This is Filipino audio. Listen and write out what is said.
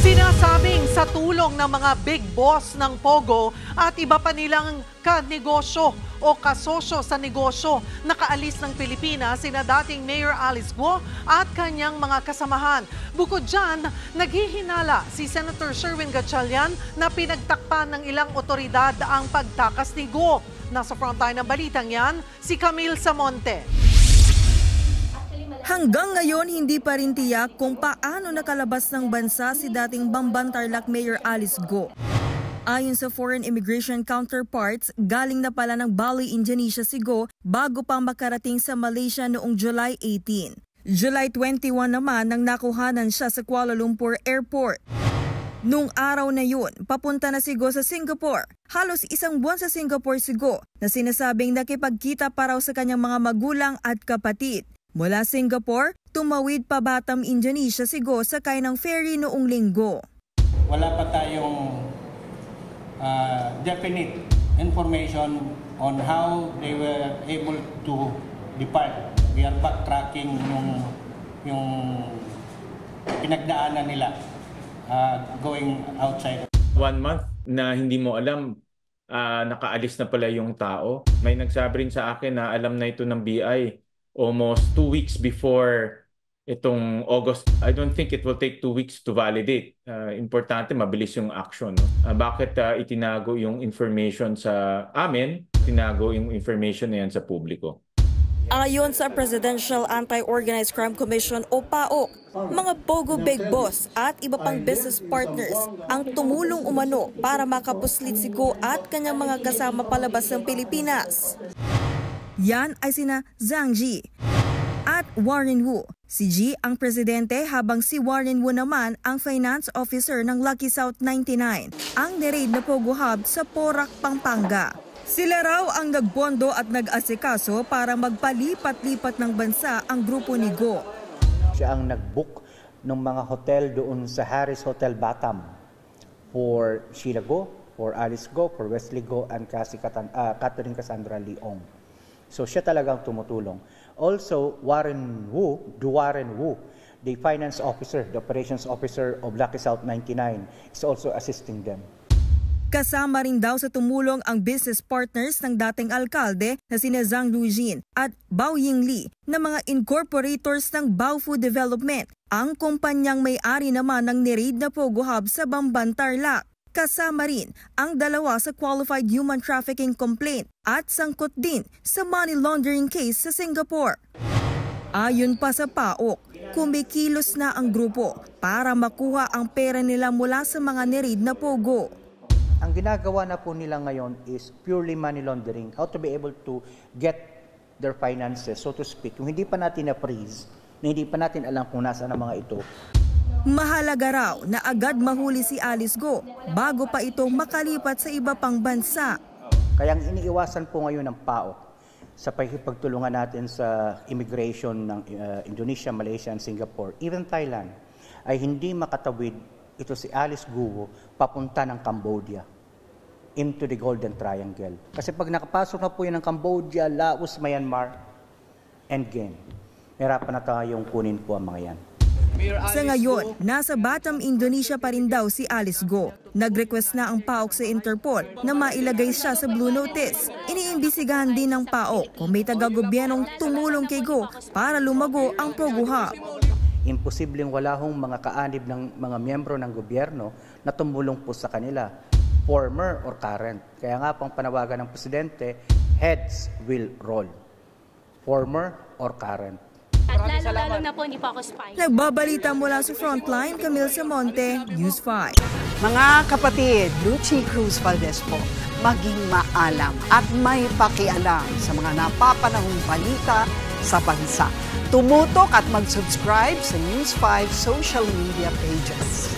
Sinasabing sa tulong ng mga big boss ng Pogo at iba pa nilang kanegosyo o kasosyo sa negosyo, nakaalis ng Pilipinas sina dating Mayor Alice Guo at kanyang mga kasamahan. Bukod dyan, naghihinala si Senator Sherwin Gatchalian na pinagtakpan ng ilang otoridad ang pagtakas ni Guo. Nasa frontline ng balitang yan, si Camille Samonte. Hanggang ngayon, hindi pa rin tiyak kung paano nakalabas ng bansa si dating Bamban Tarlac Mayor Alice Guo. Ayon sa foreign immigration counterparts, galing na pala ng Bali, Indonesia si Guo bago pa makarating sa Malaysia noong July 18. July 21 naman nang nakuhanan siya sa Kuala Lumpur Airport. Nung araw na yun, papunta na si Guo sa Singapore. Halos isang buwan sa Singapore si Guo na sinasabing nakipagkita pa raw sa kanyang mga magulang at kapatid. Mula Singapore, tumawid pa Batam, Indonesia si Guo sakay ng ferry noong Linggo. Wala pa tayong definite information on how they were able to depart. We are backtracking yung pinagdaanan nila going outside. 1 month na hindi mo alam, nakaalis na pala yung tao. May nagsabi rin sa akin na alam na ito ng BI. Almost 2 weeks before itong August. I don't think it will take 2 weeks to validate. Importante, mabilis yung action. No? Bakit itinago yung information sa amin? Tinago yung information na yan sa publiko. Ayon sa Presidential Anti-Organized Crime Commission o PAOK, mga Pogo Big Boss at iba pang business partners ang tumulong umano para makapuslit si Guo at kanyang mga kasama palabas ng Pilipinas. Yan ay sina Zhang Ji at Warren Wu. Si Ji ang presidente habang si Warren Wu naman ang finance officer ng Lucky South 99, ang niraid na Pogo Hub sa Porac, Pampanga. Sila raw ang nagbondo at nag-asikaso para magpalipat-lipat ng bansa ang grupo ni Guo. Siya ang nag-book ng mga hotel doon sa Harris Hotel Batam for Sheila Guo, for Alice Guo, for Wesley Guo, and Catherine Cassandra Leong. So siya talagang tumutulong. Also, Duarren Wu, the finance officer, the operations officer of Lucky South 99, is also assisting them. Kasama rin daw sa tumulong ang business partners ng dating alkalde na sina Zhang Luijin at Bao Yingli na mga incorporators ng Bao Food Development, ang kumpanyang may-ari naman ng niraid na Pogo Hub sa Bamban Tarlac. Kasama rin ang dalawa sa qualified human trafficking complaint at sangkot din sa money laundering case sa Singapore. Ayon pa sa PAOK, kumikilos na ang grupo para makuha ang pera nila mula sa mga niraid na Pogo. Ang ginagawa na po nila ngayon is purely money laundering, how to be able to get their finances, so to speak. Kung hindi pa natin na-freeze, na hindi pa natin alam kung nasaan ang mga ito. Mahalaga raw na agad mahuli si Alice Guo bago pa ito makalipat sa iba pang bansa. Kaya ang iniiwasan po ngayon ng PAOK sa pagtulungan natin sa immigration ng Indonesia, Malaysia, and Singapore, even Thailand, ay hindi makatawid ito si Alice Guo papunta ng Cambodia into the Golden Triangle. Kasi pag nakapasok na po yan ng Cambodia, Laos, Myanmar, endgame. Hirapan na tayong kunin po ang mga yan. Sa ngayon, nasa Batam, Indonesia pa rin daw si Alice Guo. Nag-request na ang PAOK sa Interpol na mailagay siya sa Blue Notice. Iniimbisigahan din ng PAOK kung may taga-gobyernong tumulong kay Guo para lumago ang Pogo Hub. Imposibleng wala hong mga kaanib ng mga miyembro ng gobyerno na tumulong po sa kanila, former or current. Kaya nga pang panawagan ng Presidente, heads will roll, former or current. At lalo na po, hindi po ako spy. Nagbabalita mula sa Frontline, Camille Samonte, News 5. Mga kapatid, Lucy Cruz Valdez po, maging maalam at may pakialam sa mga napapanahong balita sa bansa. Tumutok at mag-subscribe sa News 5 social media pages.